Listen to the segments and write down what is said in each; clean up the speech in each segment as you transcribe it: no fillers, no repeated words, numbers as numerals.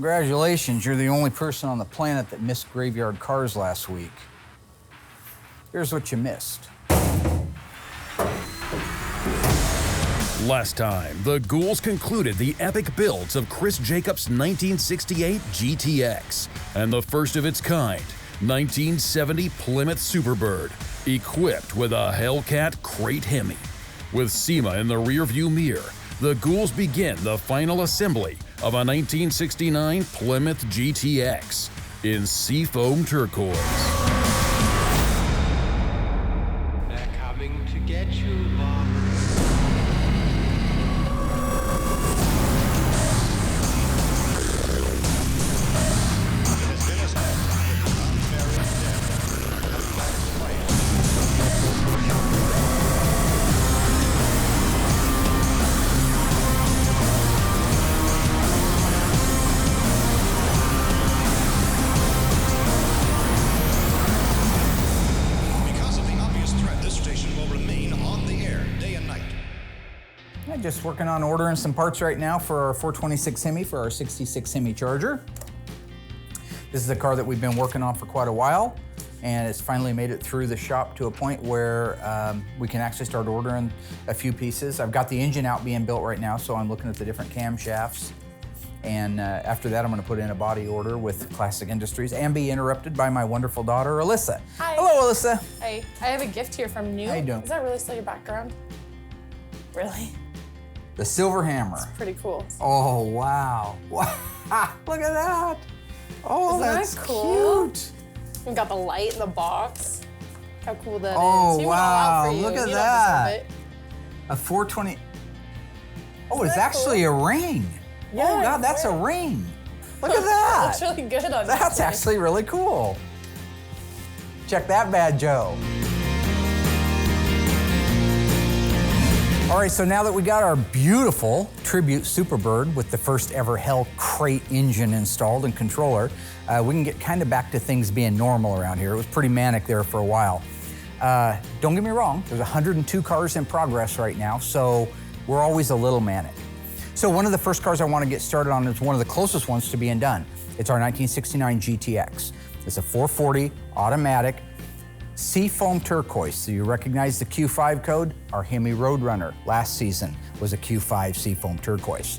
Congratulations, you're the only person on the planet that missed graveyard cars last week. Here's what you missed. Last time, the Ghouls concluded the epic builds of Chris Jacobs' 1968 GTX and the first of its kind, 1970 Plymouth Superbird, equipped with a Hellcat crate Hemi. With SEMA in the rearview mirror, the Ghouls begin the final assembly of a 1969 Plymouth GTX in Seafoam Turquoise. They're coming to get you, Bob. Just working on ordering some parts right now for our 426 Hemi for our 66 Hemi Charger. This is a car that we've been working on for quite a while, and it's finally made it through the shop to a point where we can actually start ordering a few pieces. I've got the engine out being built right now, so I'm looking at the different camshafts. And after that, I'm gonna put in a body order with Classic Industries and be interrupted by my wonderful daughter, Alyssa. Hi. Hello, Alyssa. Hey, I have a gift here from New. How you doing? Is that really still your background? Really? The silver hammer. It's pretty cool. Oh, wow. Wow. Look at that. Oh, Isn't that's that cool? cute. We've got the light in the box. How cool that Oh, is. wow. For you. Look at You don't that. deserve it. A 420. Oh, Isn't it's that actually cool? a ring. Yeah, Oh, God, it's that's a great. ring. Look at that. Looks really good on you. That's actually really cool. Check that bad, Joe. All right, so now that we got our beautiful Tribute Superbird with the first ever Hell crate engine installed and controller, we can get kind of back to things being normal around here. It was pretty manic there for a while. Don't get me wrong, there's 102 cars in progress right now, so we're always a little manic. So one of the first cars I want to get started on is one of the closest ones to being done. It's our 1969 GTX. It's a 440 automatic Seafoam Turquoise. So you recognize the Q5 code? Our Hemi Roadrunner last season was a Q5 Seafoam Turquoise.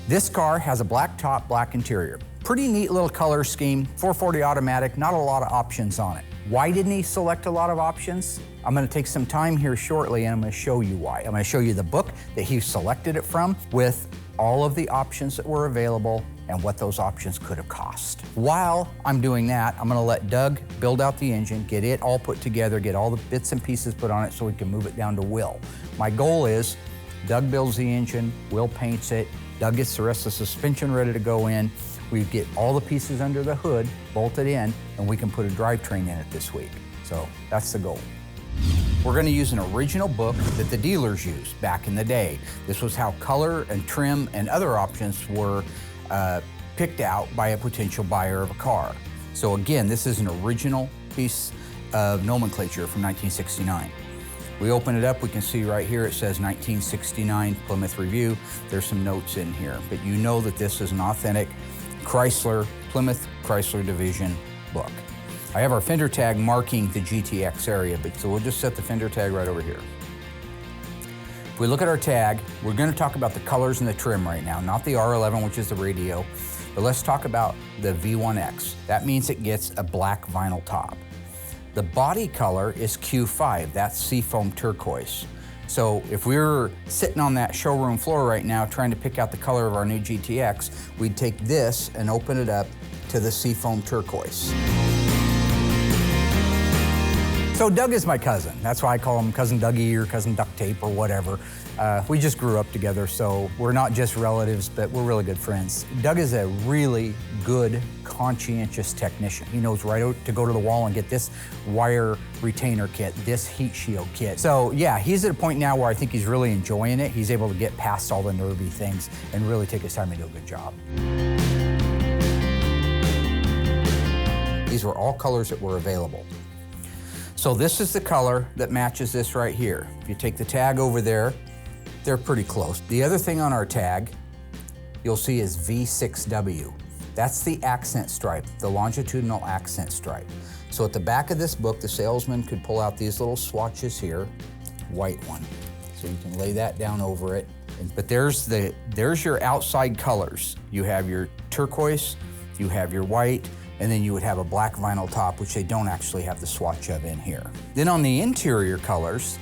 This car has a black top, black interior. Pretty neat little color scheme, 440 automatic, not a lot of options on it. Why didn't he select a lot of options? I'm gonna take some time here shortly and I'm gonna show you why. I'm gonna show you the book that he selected it from with all of the options that were available and what those options could have cost. While I'm doing that, I'm gonna let Doug build out the engine, get it all put together, get all the bits and pieces put on it so we can move it down to Will. My goal is Doug builds the engine, Will paints it, Doug gets the rest of the suspension ready to go in, we get all the pieces under the hood bolted in, and we can put a drivetrain in it this week. So that's the goal. We're gonna use an original book that the dealers used back in the day. This was how color and trim and other options were picked out by a potential buyer of a car. So again, this is an original piece of nomenclature from 1969. We open it up, we can see right here it says 1969 Plymouth Review. There's some notes in here, but you know that this is an authentic Chrysler, Plymouth Chrysler Division book. I have our fender tag marking the GTX area, but so we'll just set the fender tag right over here. If we look at our tag, we're gonna talk about the colors and the trim right now, not the R11, which is the radio, but let's talk about the V1X. That means it gets a black vinyl top. The body color is Q5, that's Seafoam Turquoise. So if we were sitting on that showroom floor right now trying to pick out the color of our new GTX, we'd take this and open it up to the Seafoam Turquoise. So Doug is my cousin. That's why I call him Cousin Dougie or Cousin Duct Tape or whatever. We just grew up together, so we're not just relatives, but we're really good friends. Doug is a really good, conscientious technician. He knows right to go to the wall and get this wire retainer kit, this heat shield kit. So yeah, he's at a point now where I think he's really enjoying it. He's able to get past all the nervy things and really take his time and do a good job. These were all colors that were available. So this is the color that matches this right here. If you take the tag over there, they're pretty close. The other thing on our tag, you'll see is V6W. That's the accent stripe, the longitudinal accent stripe. So at the back of this book, the salesman could pull out these little swatches here, white one. So you can lay that down over it. But there's your outside colors. You have your turquoise, you have your white, and then you would have a black vinyl top, which they don't actually have the swatch of in here. Then on the interior colors,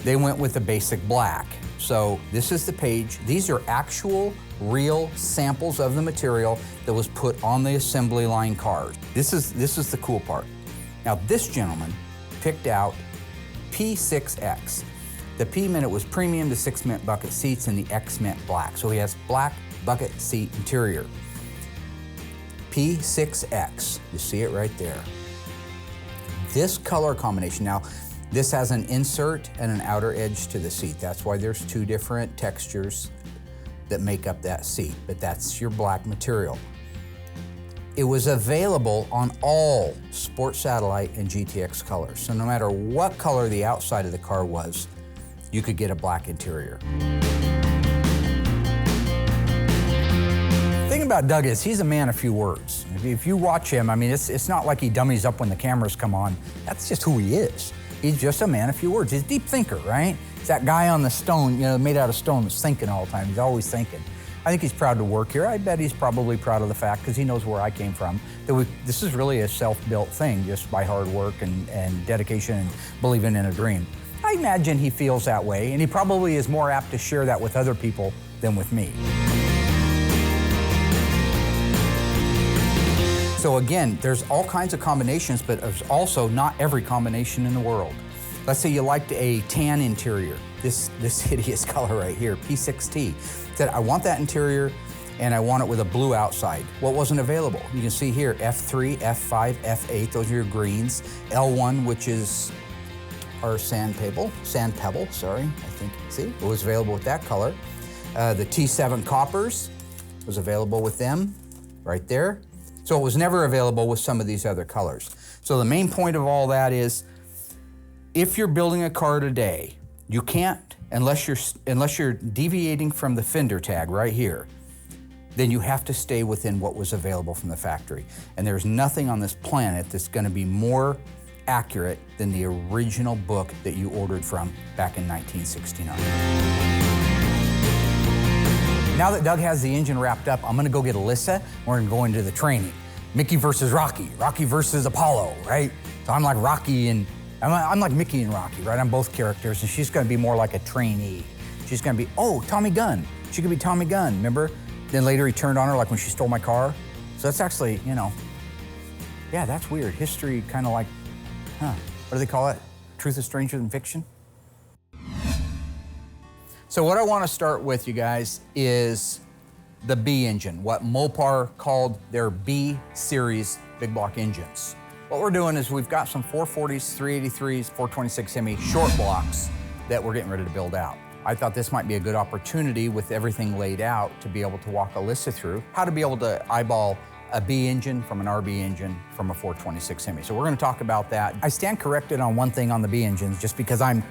they went with the basic black. So this is the page. These are actual, real samples of the material that was put on the assembly line cars. This is the cool part. Now this gentleman picked out P6X. The P meant it was premium, the 6 meant bucket seats, and the X meant black. So he has black bucket seat interior. P6X, you see it right there. This color combination, now this has an insert and an outer edge to the seat. That's why there's two different textures that make up that seat, but that's your black material. It was available on all Sport Satellite and GTX colors. So no matter what color the outside of the car was, you could get a black interior. The thing about Doug is he's a man of few words. If you watch him, I mean, it's not like he dummies up when the cameras come on. That's just who he is. He's just a man of few words. He's a deep thinker, right? He's that guy on the stone, you know, made out of stone that's thinking all the time. He's always thinking. I think he's proud to work here. I bet he's probably proud of the fact, because he knows where I came from, that this is really a self-built thing just by hard work and dedication and believing in a dream. I imagine he feels that way, and he probably is more apt to share that with other people than with me. So again, there's all kinds of combinations, but there's also not every combination in the world. Let's say you liked a tan interior, this hideous color right here, P6T. Said, I want that interior and I want it with a blue outside. What wasn't available? You can see here, F3, F5, F8, those are your greens. L1, which is our sand pebble, sorry, I think, see? It was available with that color. The T7 coppers was available with them, right there. So it was never available with some of these other colors. So the main point of all that is, if you're building a car today, you can't, unless you're deviating from the fender tag right here, then you have to stay within what was available from the factory. And there's nothing on this planet that's gonna be more accurate than the original book that you ordered from back in 1969. Now that Doug has the engine wrapped up, I'm gonna go get Alyssa. We're gonna go into the training. Mickey versus Rocky, Rocky versus Apollo, right? So I'm like Rocky and, I'm like Mickey and Rocky, right? I'm both characters, and she's gonna be more like a trainee. She's gonna be, oh, Tommy Gunn. She could be Tommy Gunn, remember? Then later he turned on her like when she stole my car. So that's actually, you know, yeah, that's weird. History kind of like, what do they call it? Truth is stranger than fiction? So what I want to start with, you guys, is the B engine, what Mopar called their B series big block engines. What we're doing is we've got some 440s, 383s, 426 Hemi short blocks that we're getting ready to build out. I thought this might be a good opportunity with everything laid out to be able to walk Alyssa through how to be able to eyeball a B engine from an RB engine from a 426 Hemi. So we're gonna talk about that. I stand corrected on one thing on the B engines just because I'm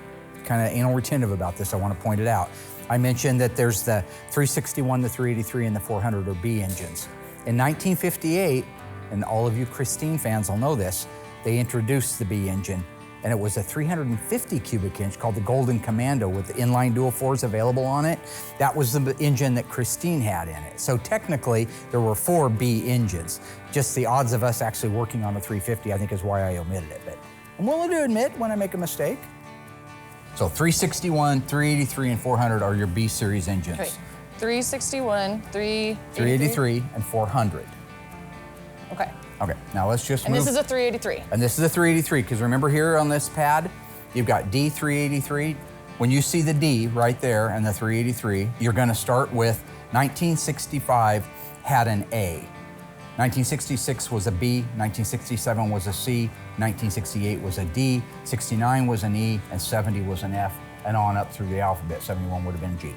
kind of anal retentive about this. I want to point it out. I mentioned that there's the 361, the 383, and the 400 are B engines. In 1958, and all of you Christine fans will know this, they introduced the B engine, and it was a 350 cubic inch called the Golden Commando with the inline dual fours available on it. That was the engine that Christine had in it. So technically, there were 4 B engines. Just the odds of us actually working on the 350, I think, is why I omitted it. But I'm willing to admit when I make a mistake. So 361, 383, and 400 are your B series engines. Okay. 361, 383, and 400. Okay. Okay, now let's just And move. this is a 383. And this is a 383, because remember here on this pad, you've got D383. When you see the D right there and the 383, you're gonna start with 1965 had an A. 1966 was a B, 1967 was a C, 1968 was a D, 69 was an E, and 70 was an F, and on up through the alphabet. 71 would have been G.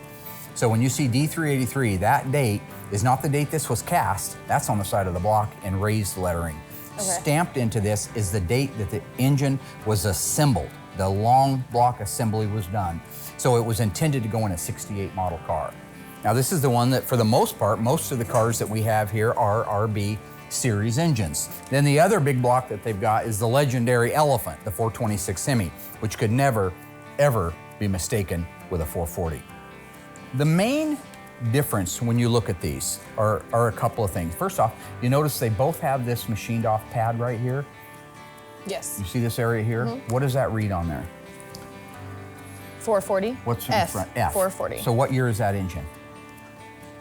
So when you see D383, that date is not the date this was cast. That's on the side of the block in raised lettering. Okay. Stamped into this is the date that the engine was assembled. The long block assembly was done. So it was intended to go in a 68 model car. Now this is the one that, for the most part, most of the cars that we have here are RB series engines. Then the other big block that they've got is the legendary Elephant, the 426 Hemi, which could never, ever be mistaken with a 440. The main difference when you look at these are a couple of things. First off, you notice they both have this machined off pad right here. Yes. You see this area here? What does that read on there? 440. What's in front? F. 440. So what year is that engine?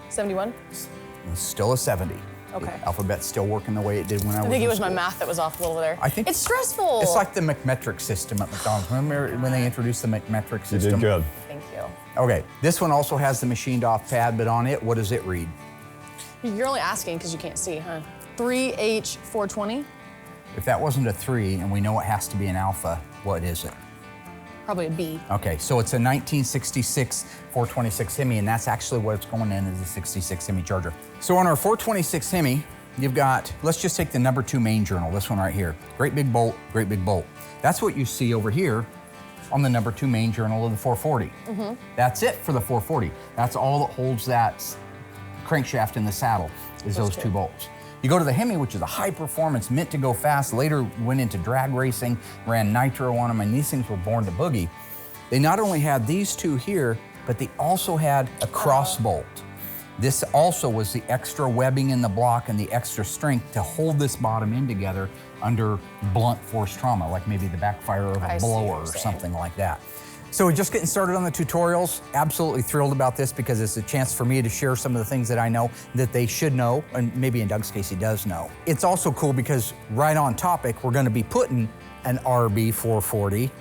71? It's still a 70. Okay. The alphabet's still working the way it did when I was I think in it was my school. math that was off a little there. I think it's stressful. It's like the McMetric system at McDonald's. Remember when they introduced the McMetric system? You did good. Thank you. Okay, this one also has the machined off pad, but on it, what does it read? You're only asking because you can't see, huh? 3H420? If that wasn't a 3 and we know it has to be an alpha, what is it? Probably a B. Okay, so it's a 1966 426 Hemi, and that's actually what it's going in, is a 66 Hemi Charger. So on our 426 Hemi, you've got, let's just take the #2 main journal, this one right here. Great big bolt, great big bolt. That's what you see over here on the #2 main journal of the 440. That's it for the 440. That's all that holds that crankshaft in the saddle, is those two bolts. You go to the Hemi, which is a high performance, meant to go fast, later went into drag racing, ran nitro on them, and these things were born to boogie. They not only had these two here, but they also had a cross bolt. This also was the extra webbing in the block and the extra strength to hold this bottom end together under blunt force trauma, like maybe the backfire of a blower or something like that. So we're just getting started on the tutorials. Absolutely thrilled about this because it's a chance for me to share some of the things that I know that they should know, and maybe in Doug's case he does know. It's also cool because right on topic, we're gonna be putting an RB 440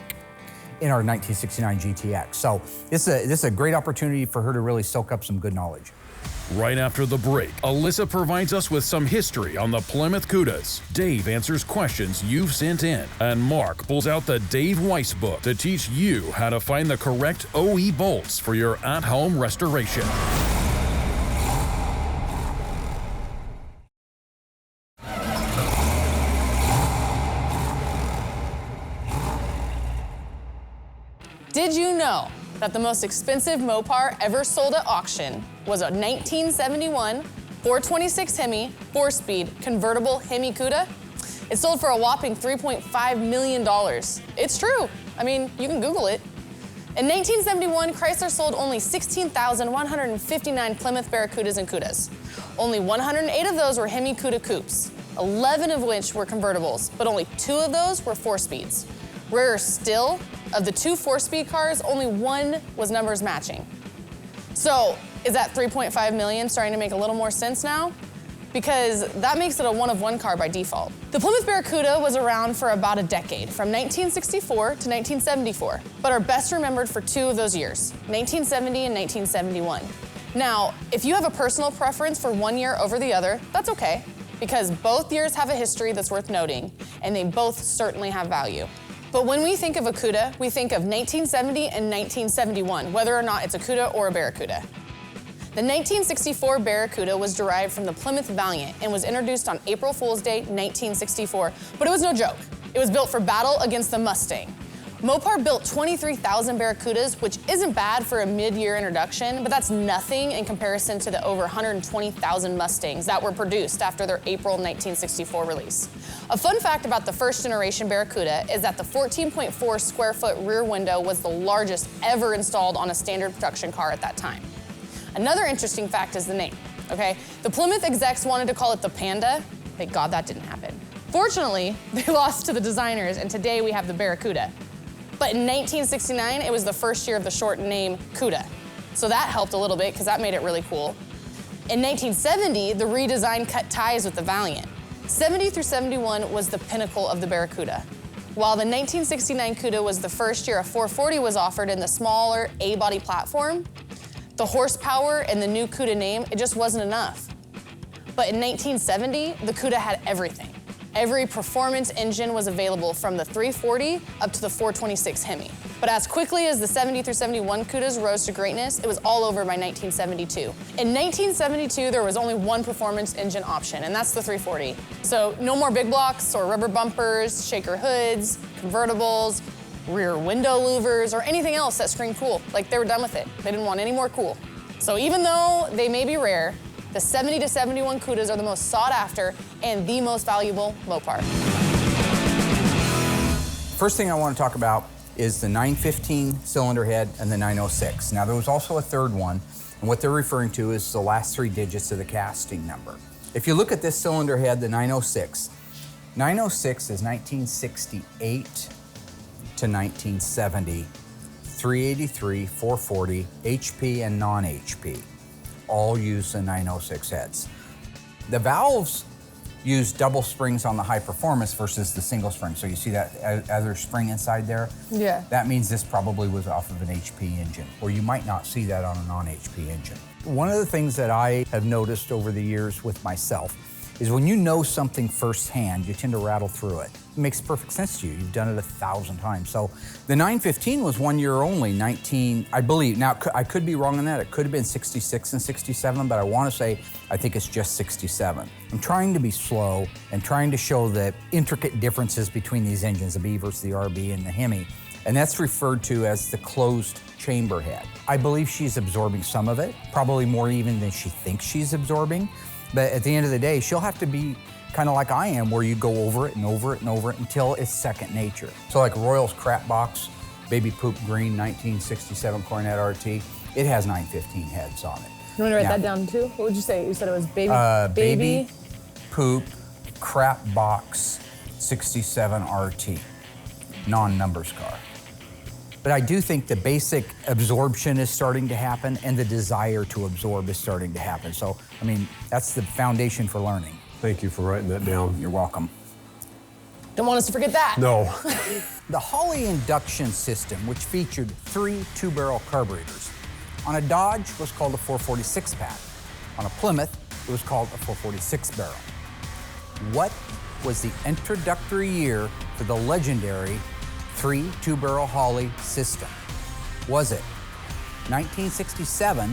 in our 1969 GTX. So this is a great opportunity for her to really soak up some good knowledge. Right after the break, Alyssa provides us with some history on the Plymouth Cudas. Dave answers questions you've sent in. And Mark pulls out the Dave Weiss book to teach you how to find the correct OE bolts for your at-home restoration. Did you know that the most expensive Mopar ever sold at auction was a 1971 426 Hemi 4-speed convertible Hemi Cuda? It sold for a whopping $3.5 million. It's true. I mean, you can Google it. In 1971, Chrysler sold only 16,159 Plymouth Barracudas and Cudas. Only 108 of those were Hemi Cuda coupes, 11 of which were convertibles, but only 2 of those were 4-speeds. Rarer still, of the 2 4-speed cars, only 1 was numbers matching. So, is that 3.5 million starting to make a little more sense now? Because that makes it a one-of-one car by default. The Plymouth Barracuda was around for about a decade, from 1964 to 1974, but are best remembered for 2 of those years, 1970 and 1971. Now, if you have a personal preference for one year over the other, that's okay, because both years have a history that's worth noting, and they both certainly have value. But when we think of a Cuda, we think of 1970 and 1971, whether or not it's a Cuda or a Barracuda. The 1964 Barracuda was derived from the Plymouth Valiant and was introduced on April Fool's Day, 1964, but it was no joke. It was built for battle against the Mustang. Mopar built 23,000 Barracudas, which isn't bad for a mid-year introduction, but that's nothing in comparison to the over 120,000 Mustangs that were produced after their April 1964 release. A fun fact about the first generation Barracuda is that the 14.4 square foot rear window was the largest ever installed on a standard production car at that time. Another interesting fact is the name, okay? The Plymouth execs wanted to call it the Panda. Thank God that didn't happen. Fortunately, they lost to the designers, and today we have the Barracuda. But in 1969, it was the first year of the short name Cuda. So that helped a little bit because that made it really cool. In 1970, the redesign cut ties with the Valiant. 70 through 71 was the pinnacle of the Barracuda. While the 1969 Cuda was the first year a 440 was offered in the smaller A-body platform, the horsepower and the new Cuda name, it just wasn't enough. But in 1970, the Cuda had everything. Every performance engine was available from the 340 up to the 426 Hemi. But as quickly as the 70 through 71 Cudas rose to greatness, it was all over by 1972. In 1972, there was only one performance engine option, and that's the 340. So no more big blocks or rubber bumpers, shaker hoods, convertibles, rear window louvers, or anything else that screamed cool. Like, they were done with it. They didn't want any more cool. So even though they may be rare, the 70 to 71 Cudas are the most sought after and the most valuable Mopar. First thing I want to talk about is the 915 cylinder head and the 906. Now there was also a third one, and what they're referring to is the last 3 digits of the casting number. If you look at this cylinder head, the 906, 906 is 1968 to 1970, 383, 440, HP and non-HP, all use the 906 heads. The valves use double springs on the high performance versus the single spring. So you see that other spring inside there? Yeah. That means this probably was off of an HP engine, or you might not see that on a non-HP engine. One of the things that I have noticed over the years with myself is when you know something firsthand, you tend to rattle through it. It makes perfect sense to you. You've done it 1,000 times. So the 915 was 1 year only, I believe. Now, I could be wrong on that. It could have been 66 and 67, but I want to say I think it's just 67. I'm trying to be slow and trying to show the intricate differences between these engines, the B versus the RB and the Hemi. And that's referred to as the closed chamber head. I believe she's absorbing some of it, probably more even than she thinks she's absorbing. But at the end of the day, she'll have to be kind of like I am, where you go over it and over it and over it until it's second nature. So like Royal's Crap Box, Baby Poop Green 1967 Coronet RT, it has 915 heads on it. You want to write that down too? What would you say? You said it was Baby Poop Crap Box 67 RT, non-numbers car. But I do think the basic absorption is starting to happen and the desire to absorb is starting to happen. So, I mean, that's the foundation for learning. Thank you for writing that down. You're welcome. Don't want us to forget that. No. The Holley induction system, which featured 3 2-barrel carburetors, on a Dodge was called a 446 pack. On a Plymouth, it was called a 446 barrel. What was the introductory year for the legendary 3 2-barrel Holley system? Was it 1967,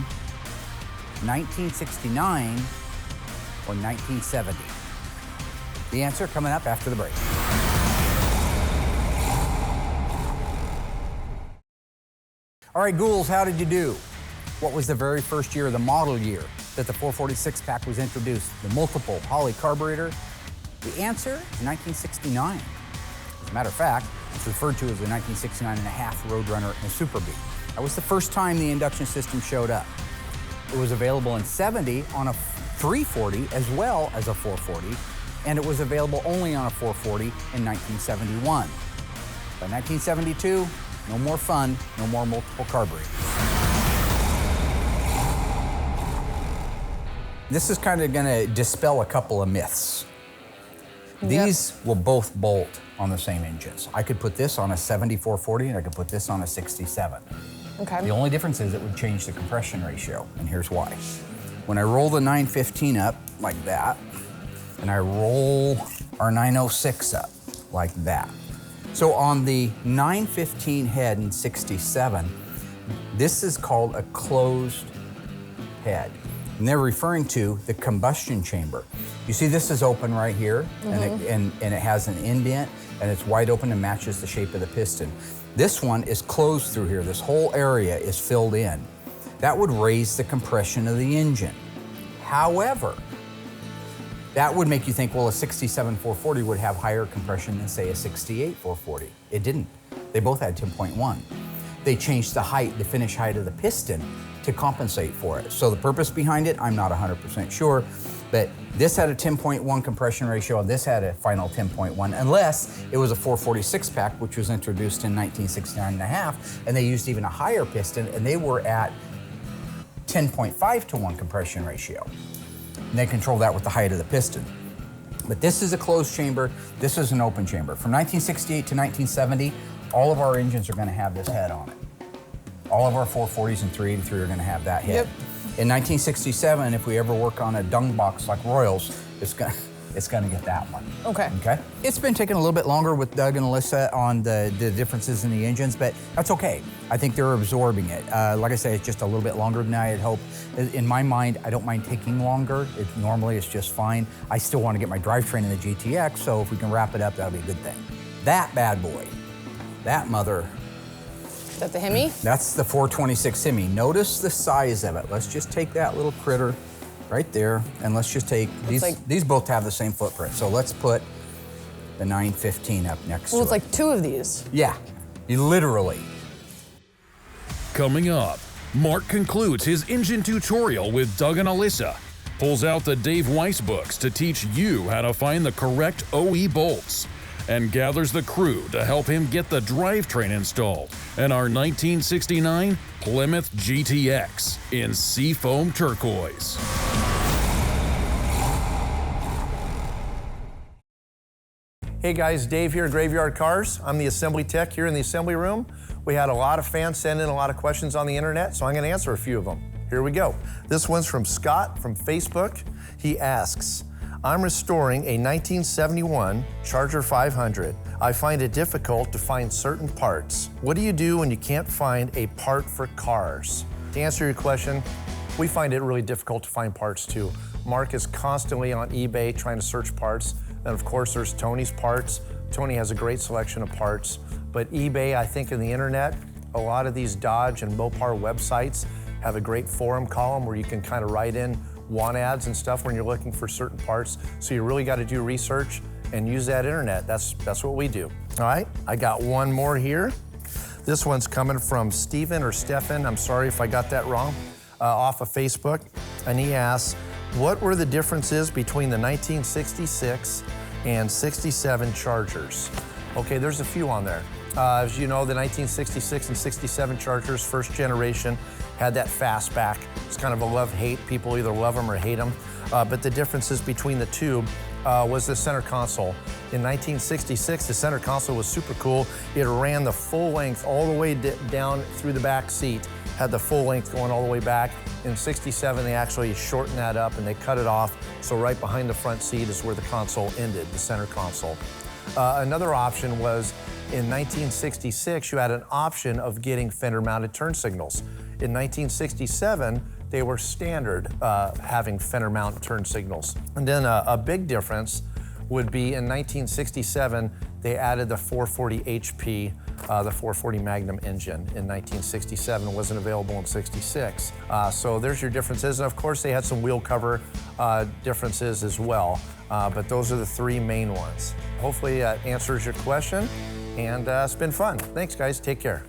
1969, or 1970? The answer coming up after the break. All right, Ghouls, how did you do? What was the very first year, the model year, that the 446 pack was introduced, the multiple Holley carburetor? The answer is 1969. As a matter of fact, it's referred to as the 1969 and a half Roadrunner and Super Bee. That was the first time the induction system showed up. It was available in 70 on a 340 as well as a 440, and it was available only on a 440 in 1971. By 1972, no more fun, no more multiple carburetors. This is kind of gonna dispel a couple of myths. These will both bolt on the same engines. I could put this on a 7440 and I could put this on a 67. Okay. The only difference is it would change the compression ratio, and here's why. When I roll the 915 up like that, and I roll our 906 up like that. So on the 915 head in 67, this is called a closed head. And they're referring to the combustion chamber. You see this is open right here, and it has an indent, and it's wide open and matches the shape of the piston. This one is closed through here. This whole area is filled in. That would raise the compression of the engine. However, that would make you think, well, a 67 440 would have higher compression than, say, a 68 440. It didn't. They both had 10.1. They changed the height, the finish height of the piston to compensate for it. So the purpose behind it, I'm not 100% sure, but this had a 10.1 compression ratio and this had a final 10.1, unless it was a 446 pack, which was introduced in 1969 and a half, and they used even a higher piston, and they were at 10.5 to 1 compression ratio. And they control that with the height of the piston. But this is a closed chamber, this is an open chamber. From 1968 to 1970, all of our engines are gonna have this head on it. All of our 440s and 383 are gonna have that head. Yep. In 1967, if we ever work on a dung box like Royals, it's gonna get that one. Okay. Okay? It's been taking a little bit longer with Doug and Alyssa on the differences in the engines, but that's okay. I think they're absorbing it. Like I say, it's just a little bit longer than I had hoped. In my mind, I don't mind taking longer. Normally it's just fine. I still want to get my drivetrain in the GTX, so if we can wrap it up, that'll be a good thing. That bad boy, that mother Is that the Hemi? That's the 426 Hemi. Notice the size of it. Let's just take that little critter right there, and let's just take these. These both have the same footprint. So let's put the 915 up next to it. Well, it's like two of these. Yeah, literally. Coming up, Mark concludes his engine tutorial with Doug and Alyssa, pulls out the Dave Weiss books to teach you how to find the correct OE bolts, and gathers the crew to help him get the drivetrain installed in our 1969 Plymouth GTX in Seafoam Turquoise. Hey guys, Dave here, Graveyard Carz. I'm the assembly tech here in the assembly room. We had a lot of fans send in a lot of questions on the internet, so I'm gonna answer a few of them. Here we go. This one's from Scott from Facebook. He asks, I'm restoring a 1971 Charger 500. I find it difficult to find certain parts. What do you do when you can't find a part for cars? To answer your question, we find it really difficult to find parts too. Mark is constantly on eBay trying to search parts. And of course, there's Tony's parts. Tony has a great selection of parts. But eBay, I think, and the internet, a lot of these Dodge and Mopar websites have a great forum column where you can kind of write in want ads and stuff when you're looking for certain parts. So you really got to do research and use that internet. That's what we do. All right, I got one more here. This one's coming from Steven or Stefan, I'm sorry if I got that wrong, off of Facebook. And he asks, what were the differences between the 1966 and 67 Chargers? Okay, there's a few on there. As you know, the 1966 and 67 Chargers, first generation, had that fastback. It's kind of a love-hate. People either love them or hate them. But the differences between the two was the center console. In 1966, the center console was super cool. It ran the full length all the way down through the back seat, had the full length going all the way back. In 67, they actually shortened that up and they cut it off. So right behind the front seat is where the console ended, the center console. Another option was in 1966, you had an option of getting fender-mounted turn signals. In 1967, they were standard having fender mount turn signals. And then a big difference would be in 1967, they added the 440 HP, the 440 Magnum engine in 1967. It wasn't available in 66. So there's your differences. And of course, they had some wheel cover differences as well. But those are the three main ones. Hopefully that answers your question. And it's been fun. Thanks, guys. Take care.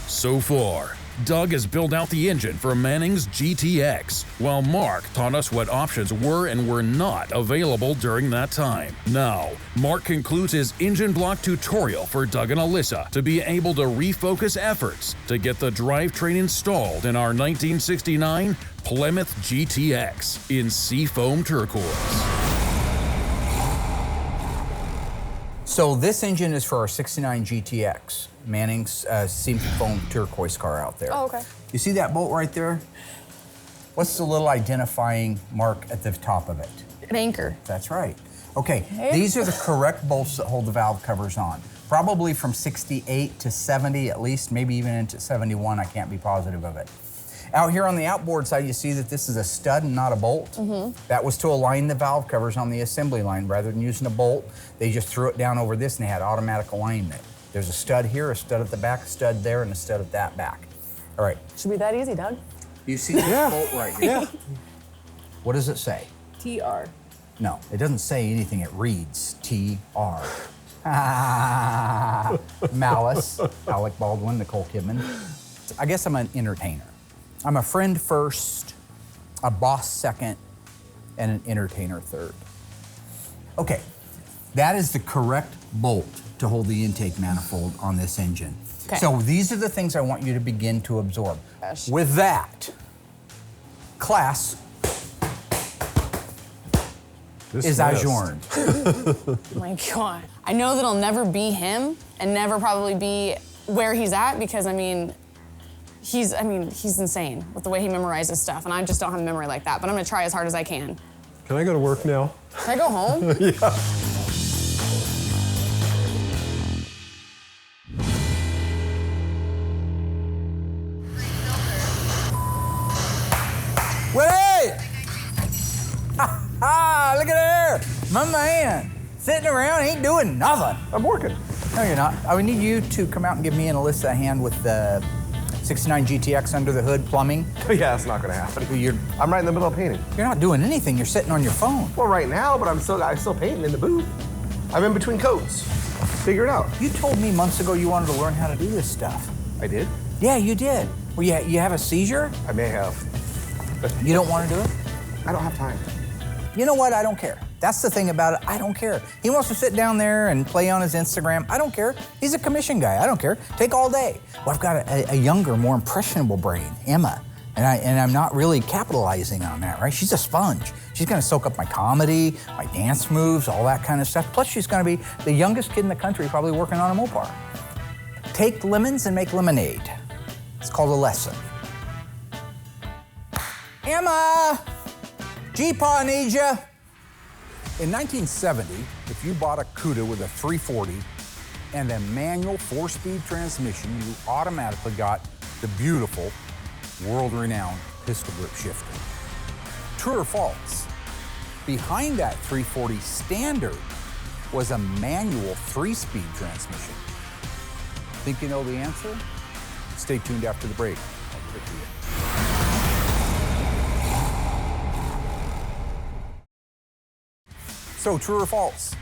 So far, Doug has built out the engine for Manning's GTX, while Mark taught us what options were and were not available during that time. Now, Mark concludes his engine block tutorial for Doug and Alyssa to be able to refocus efforts to get the drivetrain installed in our 1969 Plymouth GTX in Seafoam Turquoise. So this engine is for our 69 GTX, Manning's Seafoam Turquoise car out there. Oh, okay. You see that bolt right there? What's the little identifying mark at the top of it? An anchor. That's right. Okay, these are the correct bolts that hold the valve covers on. Probably from 68 to 70 at least, maybe even into 71, I can't be positive of it. Out here on the outboard side, you see that this is a stud and not a bolt. That was to align the valve covers on the assembly line. Rather than using a bolt, they just threw it down over this and they had automatic alignment. There's a stud here, a stud at the back, a stud there, and a stud at that back. All right. Should be that easy, Doug. You see this bolt right here? Yeah. What does it say? TR. No, it doesn't say anything. It reads TR. Malice, Alec Baldwin, Nicole Kidman. I guess I'm an entertainer. I'm a friend first, a boss second, and an entertainer third. Okay, that is the correct bolt to hold the intake manifold on this engine. Okay. So these are the things I want you to begin to absorb. Gosh. With that, class is adjourned. Oh my God. I know that I'll never be him and never probably be where he's at because, he's insane with the way he memorizes stuff, and I just don't have a memory like that, but I'm gonna try as hard as I can. Can I go to work now? Can I go home? Yeah. Wait! Ha, look at there! My man, sitting around, ain't doing nothing. I'm working. No, you're not. I would need you to come out and give me and Alyssa a hand with the 69 GTX under the hood plumbing. Yeah, that's not gonna happen. You're I'm right in the middle of painting. not doing anything. You're sitting on your phone. Well, right now, but I'm still painting in the booth. I'm in between coats. Figure it out. You told me months ago you wanted to learn how to do this stuff. I did? Yeah, you did. Well, you have a seizure? I may have. You don't want to do it? I don't have time. You know what? I don't care. That's the thing about it. I don't care. He wants to sit down there and play on his Instagram. I don't care. He's a commission guy. I don't care. Take all day. Well, I've got a younger, more impressionable brain, Emma, and I'm not really capitalizing on that, right? She's a sponge. She's gonna soak up my comedy, my dance moves, all that kind of stuff. Plus, she's gonna be the youngest kid in the country probably working on a Mopar. Take lemons and make lemonade. It's called a lesson. Emma! G-Paw needs ya. In 1970, if you bought a Cuda with a 340 and a manual 4-speed transmission, you automatically got the beautiful, world-renowned pistol grip shifter. True or false? Behind that 340 standard was a manual 3-speed transmission. Think you know the answer? Stay tuned after the break. I'll give it to you. So, true or false?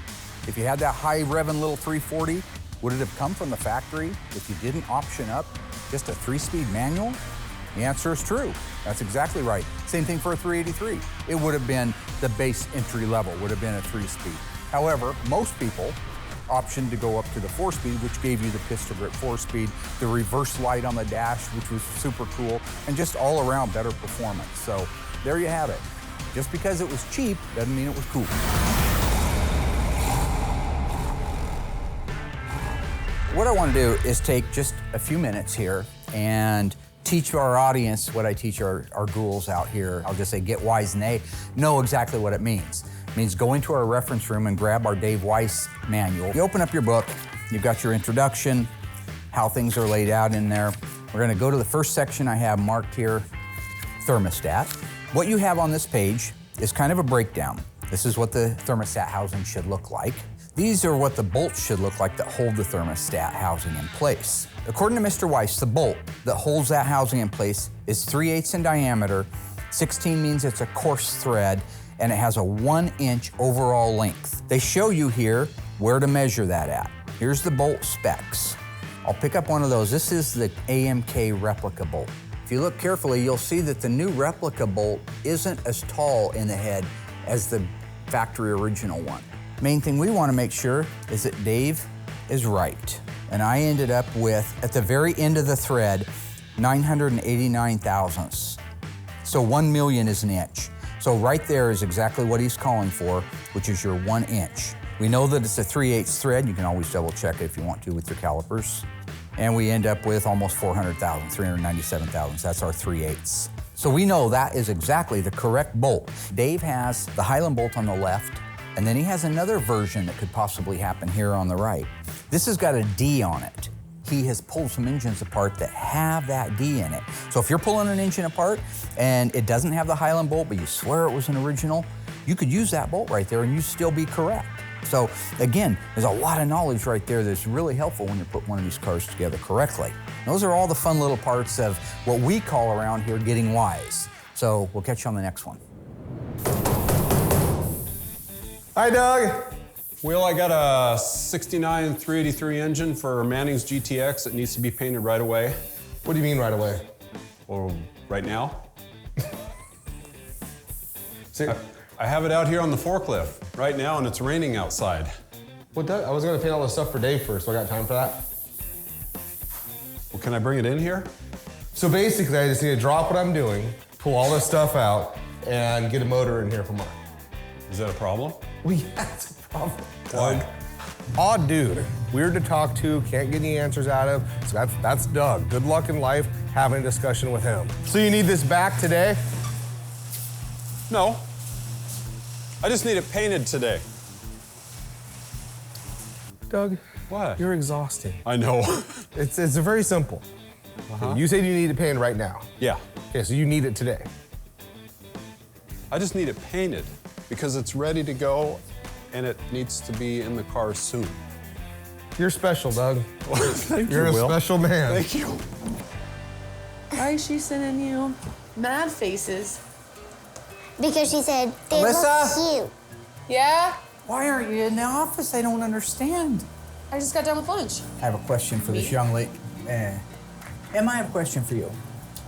If you had that high revving little 340, would it have come from the factory if you didn't option up just a 3-speed manual? The answer is true. That's exactly right. Same thing for a 383. It would have been the base entry level, would have been a 3-speed. However, most people optioned to go up to the 4-speed, which gave you the pistol grip 4-speed, the reverse light on the dash, which was super cool, and just all around better performance. So there you have it. Just because it was cheap doesn't mean it was cool. What I want to do is take just a few minutes here and teach our audience what I teach our ghouls out here. I'll just say get wise, and they know exactly what it means. It means go into our reference room and grab our Dave Weiss manual. You open up your book, you've got your introduction, how things are laid out in there. We're going to go to the first section I have marked here, thermostat. What you have on this page is kind of a breakdown. This is what the thermostat housing should look like. These are what the bolts should look like that hold the thermostat housing in place. According to Mr. Weiss, the bolt that holds that housing in place is 3/8 in diameter, 16 means it's a coarse thread, and it has a 1-inch overall length. They show you here where to measure that at. Here's the bolt specs. I'll pick up one of those. This is the AMK replica bolt. If you look carefully, you'll see that the new replica bolt isn't as tall in the head as the factory original one. Main thing we want to make sure is that Dave is right. And I ended up with, at the very end of the thread, 989 thousandths. So 1 million is an inch. So right there is exactly what he's calling for, which is your 1 inch. We know that it's a 3/8 thread. You can always double check it if you want to with your calipers. And we end up with almost 400,000, 397 thousandths. That's our 3/8. So we know that is exactly the correct bolt. Dave has the Highland bolt on the left, and then he has another version that could possibly happen here on the right. This has got a D on it. He has pulled some engines apart that have that D in it. So if you're pulling an engine apart and it doesn't have the Highland bolt, but you swear it was an original, you could use that bolt right there and you'd still be correct. So again, there's a lot of knowledge right there that's really helpful when you put one of these cars together correctly. Those are all the fun little parts of what we call around here getting wise. So we'll catch you on the next one. Hi, Doug. Will, I got a 69 383 engine for Manning's GTX that needs to be painted right away. What do you mean right away? Or right now. See, I have it out here on the forklift right now and it's raining outside. well, Doug, I was gonna paint all this stuff for Dave first, so I got time for that. Well, can I bring it in here? So basically, I just need to drop what I'm doing, pull all this stuff out, and get a motor in here for Mark. Is that a problem? Well, yeah, it's a problem, Doug. Odd dude, weird to talk to, can't get any answers out of. So that's Doug. Good luck in life having a discussion with him. So you need this back today? No. I just need it painted today. Doug, What? you're exhausting. I know. It's very simple. You said you need it painted right now. Yeah. Okay, so you need it today. I just need it painted because it's ready to go and it needs to be in the car soon. You're special, Doug. Thank You're you, a Will. special man. Thank you. Why is she sending you mad faces? Because she said they Alyssa? look cute. Yeah? Why aren't you in the office? I don't understand. I just got done with lunch. I have a question for this Me? young lady. Emma, I have a question for you.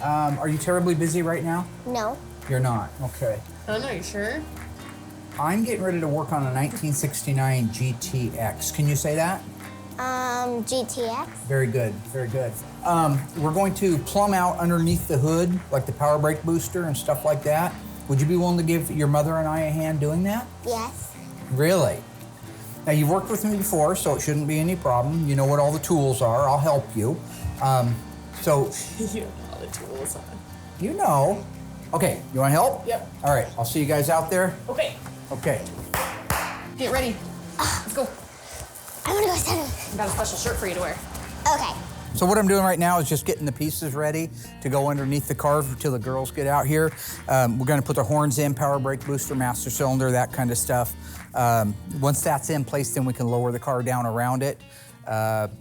Are you terribly busy right now? No. You're not. Okay. I don't know, you sure? I'm getting ready to work on a 1969 GTX. Can you say that? GTX. Very good, very good. We're going to plumb out underneath the hood, like the power brake booster and stuff like that. Would you be willing to give your mother and I a hand doing that? Yes. Really? Now, you've worked with me before, so it shouldn't be any problem. You know what all the tools are. I'll help you. So, You have all the tools on. you know. Okay, you want to help? Yep. All right, I'll see you guys out there. Okay, Okay. get ready. Let's go. I want to go stand. I got a special shirt for you to wear. Okay. So what I'm doing right now is just getting the pieces ready to go underneath the car until the girls get out here. We're gonna put the horns in, power brake booster, master cylinder, that kind of stuff. Once that's in place, then we can lower the car down around it,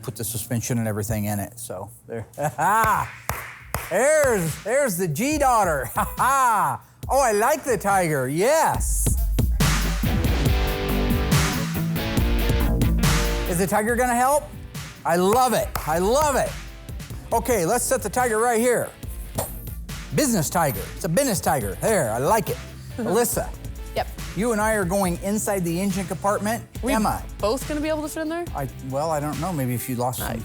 put the suspension and everything in it. So there, there's the G-daughter. Oh, I like the Tiger, yes. Is the Tiger gonna help? I love it, I love it. Okay, let's set the Tiger right here. Business Tiger, it's a business Tiger. There, I like it. Alyssa, Yep. you and I are going inside the engine compartment. Emma, Both gonna be able to fit in there? I don't know, maybe if you lost some.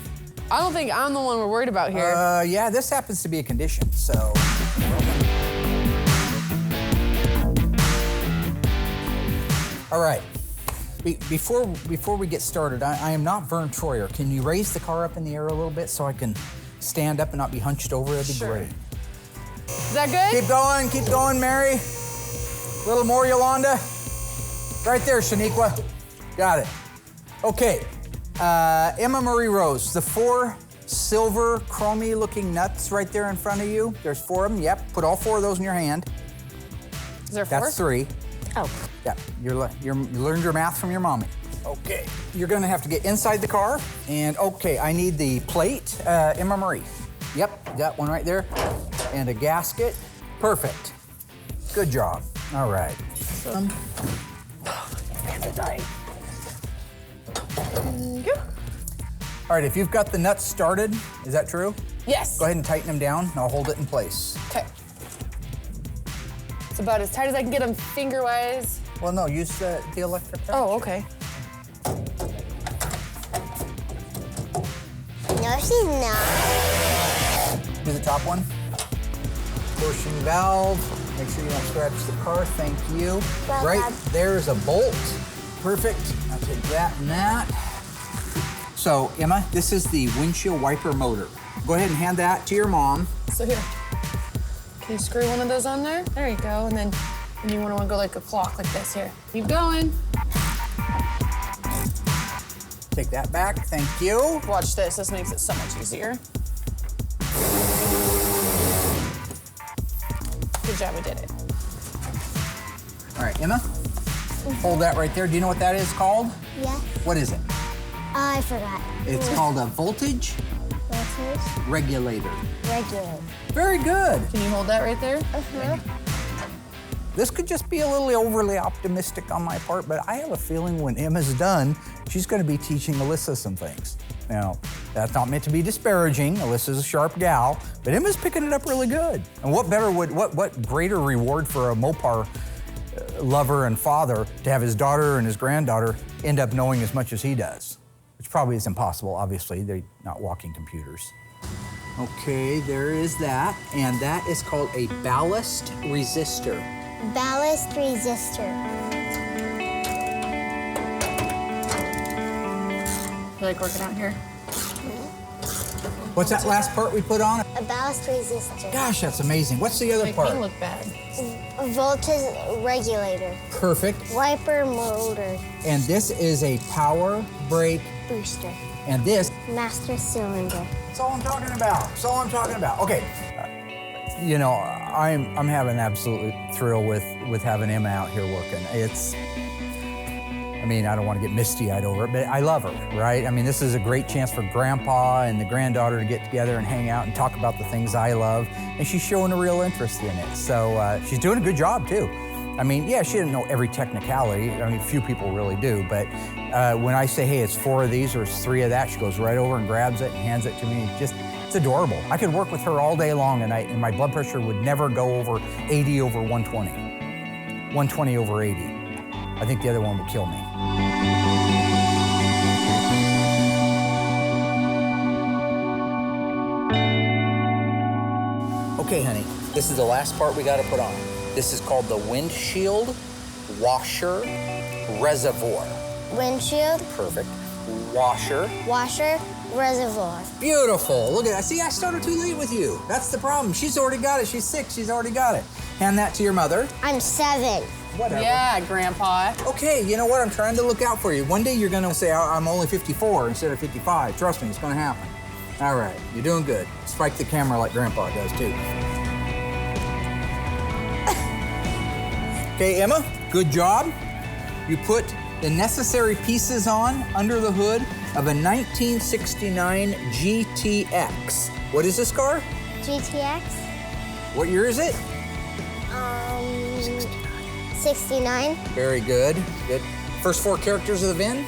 I don't think I'm the one we're worried about here. Yeah, this happens to be a condition, so. All right, before we get started, I am not Vern Troyer. Can you raise the car up in the air a little bit so I can stand up and not be hunched over? That'd be Sure. great. Is that good? Keep going, Mary. A little more, Yolanda. Right there, Shaniqua. Got it. Okay, Emma Marie Rose, the 4 silver chromey looking nuts right there in front of you. There's 4 of them, yep. Put all 4 of those in your hand. Is there 4? That's 3. Oh. Yeah, you learned your math from your mommy. Okay, you're gonna have to get inside the car, and okay, I need the plate, Emma Marie. Yep, got one right there, and a gasket. Perfect. Good job. All right. All right, if you've got the nuts started, is that true? Yes. Go ahead and tighten them down, and I'll hold it in place. Okay. It's about as tight as I can get them finger-wise. Well, no, use the electric. Oh, okay. No, she's not. Do the top one. Portion valve. Make sure you don't scratch the car. Thank you. Well Right done. there's a bolt. Perfect. I'll take that and that. So, Emma, this is the windshield wiper motor. Go ahead and hand that to your mom. So here. Can you screw one of those on there? There you go. And then you want to go like a clock like this here. Keep going. Take that back. Thank you. Watch this. This makes it so much easier. Good job, we did it. All right, Emma, hold that right there. Do you know what that is called? Yeah. What is it? I forgot. It's called a voltage Voltage regulator. regulator. Very good. Can you hold that right there? This could just be a little overly optimistic on my part, but I have a feeling when Emma's done, she's going to be teaching Alyssa some things. Now, that's not meant to be disparaging. Alyssa's a sharp gal, but Emma's picking it up really good. And what greater reward for a Mopar lover and father to have his daughter and his granddaughter end up knowing as much as he does, which probably is impossible. Obviously, they're not walking computers. Okay, there is that, and that is called a ballast resistor. Ballast resistor. You like working out here? What's that last part we put on? A ballast resistor. Gosh, that's amazing. What's the other Make part? me look bad. A voltage regulator. Perfect. Wiper motor. And this is a power brake, Booster. and this, Master cylinder. that's all I'm talking about. That's all I'm talking about. Okay. You know, I'm having absolute thrill with having Emma out here working. I mean, I don't want to get misty-eyed over it, but I love her, right? I mean, this is a great chance for Grandpa and the granddaughter to get together and hang out and talk about the things I love, and she's showing a real interest in it. So she's doing a good job, too. I mean, yeah, she doesn't know every technicality. I mean, few people really do, but when I say, hey, it's 4 of these or it's 3 of that, she goes right over and grabs it and hands it to me. It's adorable. I could work with her all day long and my blood pressure would never go over 80 over 120. 120 over 80. I think the other one would kill me. Okay, honey, this is the last part we gotta put on. This is called the windshield washer reservoir. Windshield, Perfect. Washer. washer, reservoir. Beautiful. Look at that. See, I started too late with you. That's the problem. She's already got it. She's 6. She's already got it. Hand that to your mother. I'm 7. Whatever. Yeah, Grandpa. Okay, you know what? I'm trying to look out for you. One day you're gonna say, I'm only 54 instead of 55. Trust me, it's gonna happen. All right, you're doing good. Spike the camera like Grandpa does too. Okay, Emma, good job. You put the necessary pieces on under the hood of a 1969 GTX. What is this car? GTX, What year is it? 69. Very good. Good. First 4 characters of the VIN?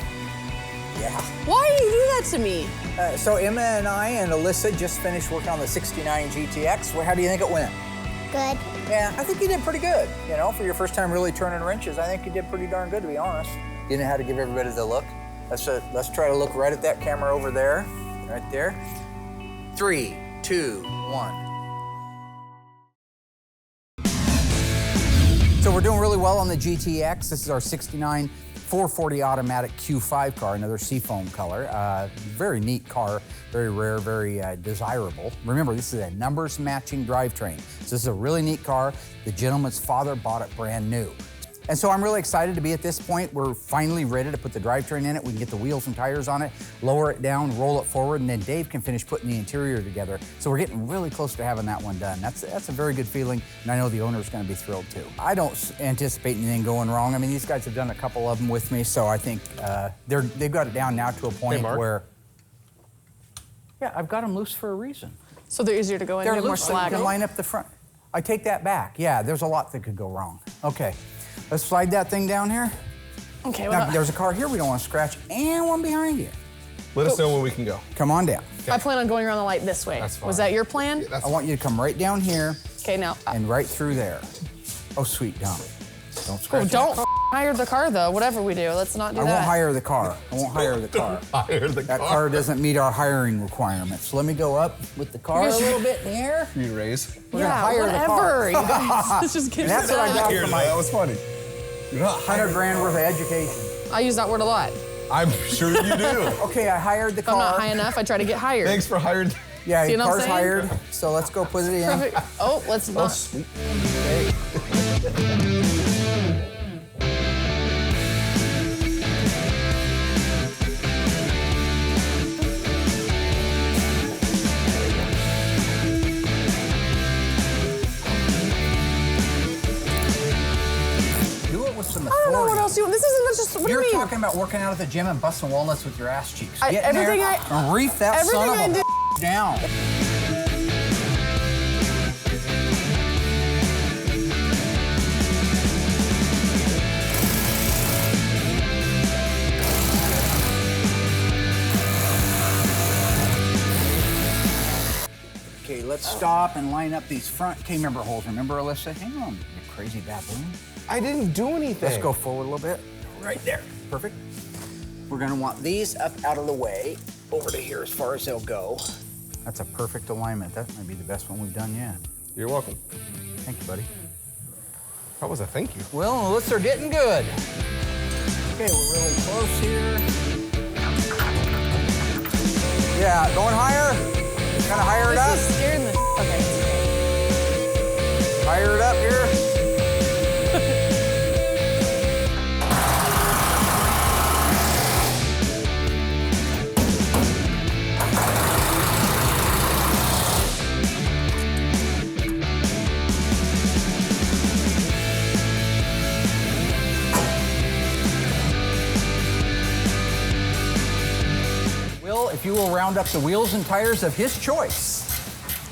Yeah. Why do you do that to me? So Emma and I and Alyssa just finished working on the 69 GTX. Well, how do you think it went? Good. Yeah, I think you did pretty good. You know, for your first time really turning wrenches, I think you did pretty darn good, to be honest. You know how to give everybody the look? Let's try to look right at that camera over there. Right there. 3, 2, 1. So we're doing really well on the GTX. This is our 69 440 automatic Q5 car, another seafoam color. Very neat car, very rare, very desirable. Remember, this is a numbers matching drivetrain. So this is a really neat car. The gentleman's father bought it brand new. And so I'm really excited to be at this point. We're finally ready to put the drivetrain in it. We can get the wheels and tires on it, lower it down, roll it forward, and then Dave can finish putting the interior together. So we're getting really close to having that one done. That's a very good feeling, and I know the owner's gonna be thrilled too. I don't anticipate anything going wrong. I mean, these guys have done a couple of them with me, so I think they've got it down now to a point where, yeah, I've got them loose for a reason. So they're easier to go in, They're you have more loose, so you slack. can line up the front. I take that back. Yeah, there's a lot that could go wrong. Okay. Let's slide that thing down here. Okay, Now, well, there's a car here we don't want to scratch, and one behind you. Let us know when we can go. Come on down. I plan on going around the light this way. That's fine. Was that your plan? I want you to come right down here Okay, now. and right through there. Oh, sweet, dumb. Don't scratch. Oh, don't hire the car though. Whatever we do, let's not do I that. won't hire the car. I won't hire the car. Hire the That car doesn't meet our hiring requirements. Let me go up with the car a little bit in the air. You raise. We're gonna hire the car. whatever, you guys. Let's just get And that's what I got for my That was funny. You're not 100 grand worth of education. I use that word a lot. I'm sure you do. Okay, I hired the If I'm car. not high enough, I try to get hired. Thanks for hiring. Yeah, See your what I'm car's saying? hired. So let's go put it in. Perfect. Oh, let's not. Sweet. Do it with some I don't know what authority. else you. This isn't just. What You're do you mean? talking about working out at the gym and busting walnuts with your ass cheeks. I- Get in everything there I- and reef that son of everything a down. Okay, let's stop and line up these front K-member holes. Remember, Alyssa? Hang on, you crazy baboon. I didn't do anything. Let's go forward a little bit. Right there. Perfect. We're gonna want these up out of the way, over to here as far as they'll go. That's a perfect alignment. That might be the best one we've done yet. You're welcome. Thank you, buddy. That was a thank you. Well, the lifts are getting good. Okay, we're really close here. Yeah, going higher. Kind of higher it up. This is scaring the. Okay. Higher it up here. if you will round up the wheels and tires of his choice.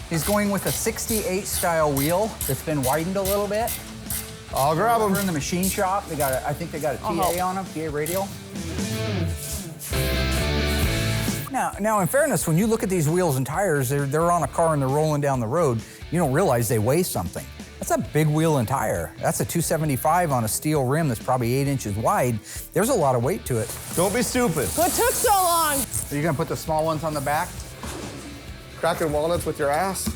He's going with a 68 style wheel that's been widened a little bit. I'll grab them. We're in the machine shop. They got I think they got a TA on them, TA radial. Now, in fairness, when you look at these wheels and tires, they're on a car and they're rolling down the road, you don't realize they weigh something. That's a big wheel and tire. That's a 275 on a steel rim that's probably 8 inches wide. There's a lot of weight to it. Don't be stupid. What took so long? Are you gonna put the small ones on the back? Cracking walnuts with your ass?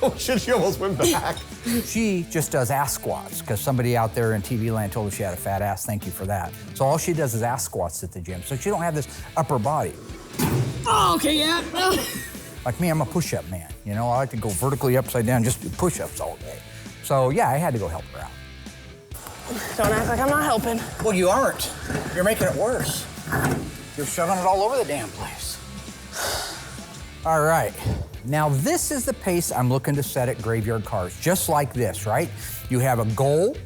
Oh shit, she almost went back. She just does ass squats because somebody out there in TV land told her she had a fat ass. Thank you for that. So all she does is ass squats at the gym. So she don't have this upper body. Oh, okay, yeah. Like me, I'm a push-up man. You know, I like to go vertically upside down, just do push-ups all day. So yeah, I had to go help her out. Don't act like I'm not helping. Well, you aren't. You're making it worse. You're shoving it all over the damn place. All right. Now this is the pace I'm looking to set at Graveyard Carz, just like this, right? You have a goal.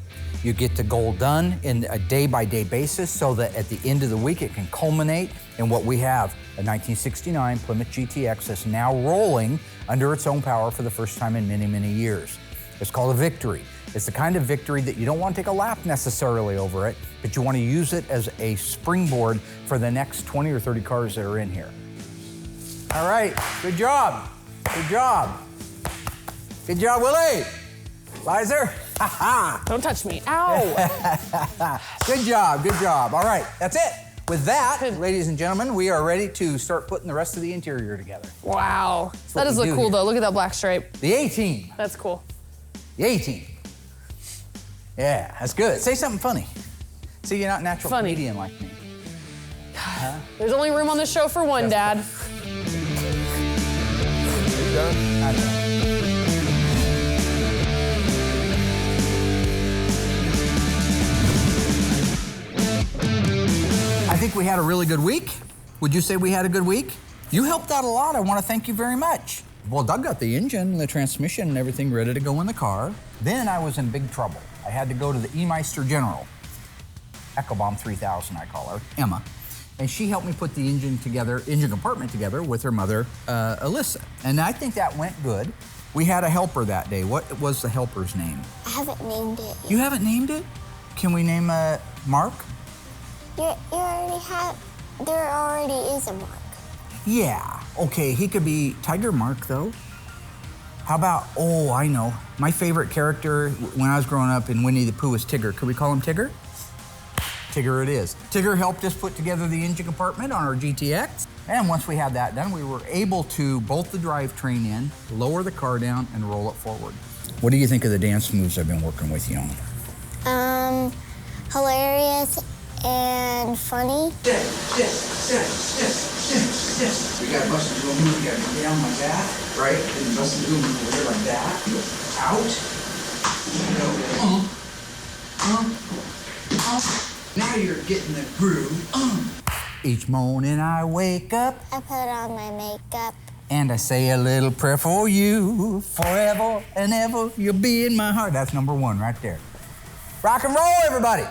You get the goal done in a day-by-day basis so that at the end of the week it can culminate in what we have, a 1969 Plymouth GTX that's now rolling under its own power for the first time in many, many years. It's called a victory. It's the kind of victory that you don't want to take a lap necessarily over it, but you want to use it as a springboard for the next 20 or 30 cars that are in here. All right, good job. Good job. Good job, Willie. Lizer. Don't touch me. Ow. Good job, good job. All right, that's it. With that, ladies and gentlemen, we are ready to start putting the rest of the interior together. Wow. That does we look do cool, here. though. Look at that black stripe. The A-team. That's cool. The A-team. Yeah, that's good. Say something funny. See, you're not a natural comedian like me. There's only room on the show for one, Dad. You done? I'm done. I think we had a really good week. Would you say we had a good week? You helped out a lot. I want to thank you very much. Well, Doug got the engine and the transmission and everything ready to go in the car. Then I was in big trouble. I had to go to the E-Meister General, Echo Bomb 3000 I call her, Emma. And she helped me put the engine compartment together with her mother, Alyssa. And I think that went good. We had a helper that day. What was the helper's name? I haven't named it. You haven't named it? Can we name Mark? You already have, there already is a Mark. Yeah, okay, he could be Tiger Mark though. How about, oh, I know. My favorite character when I was growing up in Winnie the Pooh was Tigger. Could we call him Tigger? Tigger it is. Tigger helped us put together the engine compartment on our GTX. And once we had that done, we were able to bolt the drivetrain in, lower the car down, and roll it forward. What do you think of the dance moves I've been working with you on? Hilarious and funny. We got busted to move, you gotta come down like that, right? And busted to move over here like that. Out. Now you're getting the groove. Each morning I wake up. I put on my makeup. And I say a little prayer for you. Forever and ever, you'll be in my heart. That's number one right there. Rock and roll, everybody.